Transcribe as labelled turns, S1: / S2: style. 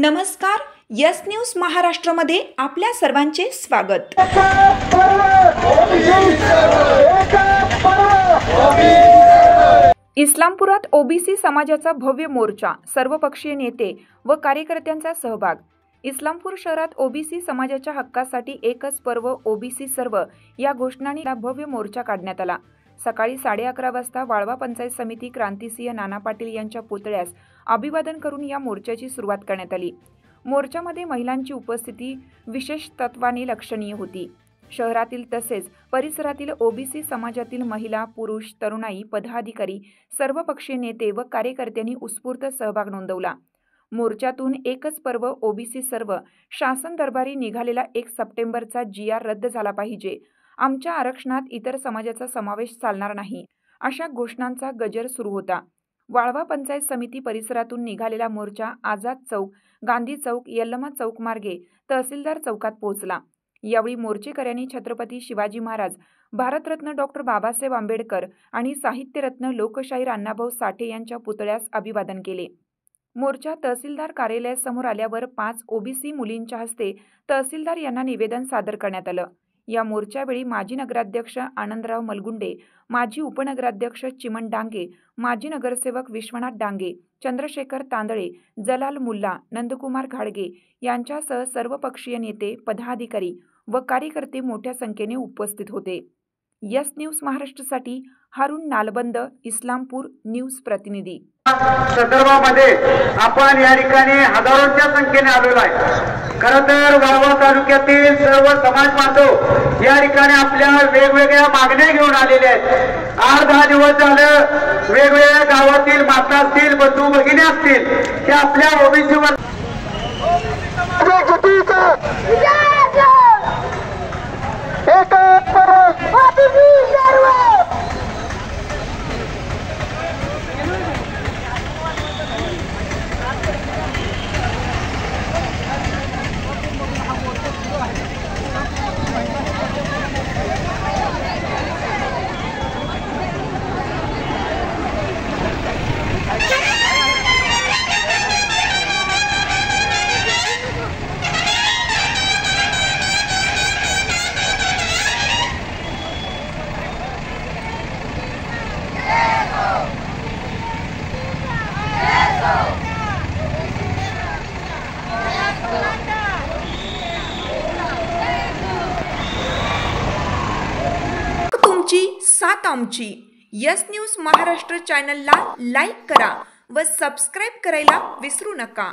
S1: नमस्कार, yes news महाराष्ट्रमध्ये आपल्या सर्वांचे स्वागत। इस्लामपुरात ओबीसी समाजाचा भव्य मोर्चा, सर्वपक्षीय नेते व कार्यकर्त्यांचा सहभाग। इस्लामपूर शहरात ओबीसी समाजाच्या हक्कासाठी एकच पर्व ओबीसी सर्व या घोषणांनी भव्य मोर्चा काढण्यात आला। सकाळी 11:30 वाजता वाळवा पंचायत समिती क्रांतिसिंह नाना पाटील यांच्या पुतळ्यास अभिवादन करून या मोर्चाची सुरुवात करण्यात आली। मोर्चामध्ये महिलांची उपस्थिती विशेष तत्वाने लक्षणीय होती। शहरातील तसेच परिसरातील ओबीसी समाजातील महिला, पुरुष, तरुणाई, पदाधिकारी, सर्वपक्षीय नेते व कार्यकर्त्यांनी उत्स्फूर्त सहभाग नोंदवला। मोर्चातून एकच पर्व ओबीसी सर्व शासन दरबारी निघालेला 1 सप्टेंबरचा GR रद्द झाला पाहिजे, आमच्या आरक्षणात इतर समाजाचा समावेश चालणार नाही, अशा घोषणांचा गजर सुरू होता। वाळवा पंचायत समिती परिसरातून निघालेला मोर्चा आझाद चौक, गांधी चौक, यल्लमा चौक मार्गे तहसीलदार चौकात पोहोचला। यावेळी मोर्चेकऱ्यांनी छत्रपती शिवाजी महाराज, भारतरत्न डॉक्टर बाबासाहेब आंबेडकर आणि साहित्यरत्न लोकशाहीर अण्णाभाऊ साठे यांच्या पुतळ्यास अभिवादन केले। मोर्चा तहसीलदार कार्यालयासमोर आल्यावर 5 ओबीसी मुलींच्या हस्ते तहसीलदार यांना निवेदन सादर करण्यात आलं। या मोर्चावेळी माजी नगराध्यक्ष आनंदराव मलगुंडे, माजी उपनगराध्यक्ष चिमण डांगे, माजी नगरसेवक विश्वनाथ डांगे, चंद्रशेखर तांदळे, जलाल मुल्ला, नंदकुमार घाडगे यांच्यासह सर्वपक्षीय नेते, पदाधिकारी व कार्यकर्ते मोठ्या संख्येने उपस्थित होते। यस न्यूज महाराष्ट्रसाठी हारून नालबंद, इस्लामपूर न्यूज प्रतिनिधी।
S2: संदर्भामध्ये आपण या ठिकाणी हजारोंच्या संख्येने आलेलो आहे। खरं तर वाळवा तालुक्यातील सर्व समाज बांधव या ठिकाणी आपल्या वेगवेगळ्या मागण्या घेऊन आलेले आहेत। 8-10 दिवस झालं वेगवेगळ्या गावातील माता असतील, बंधू भगिनी असतील, ते आपल्या ओबीसीवर
S1: साथ आमची। यस न्यूज महाराष्ट्र चॅनलला लाईक करा व सबस्क्राईब करायला विसरू नका।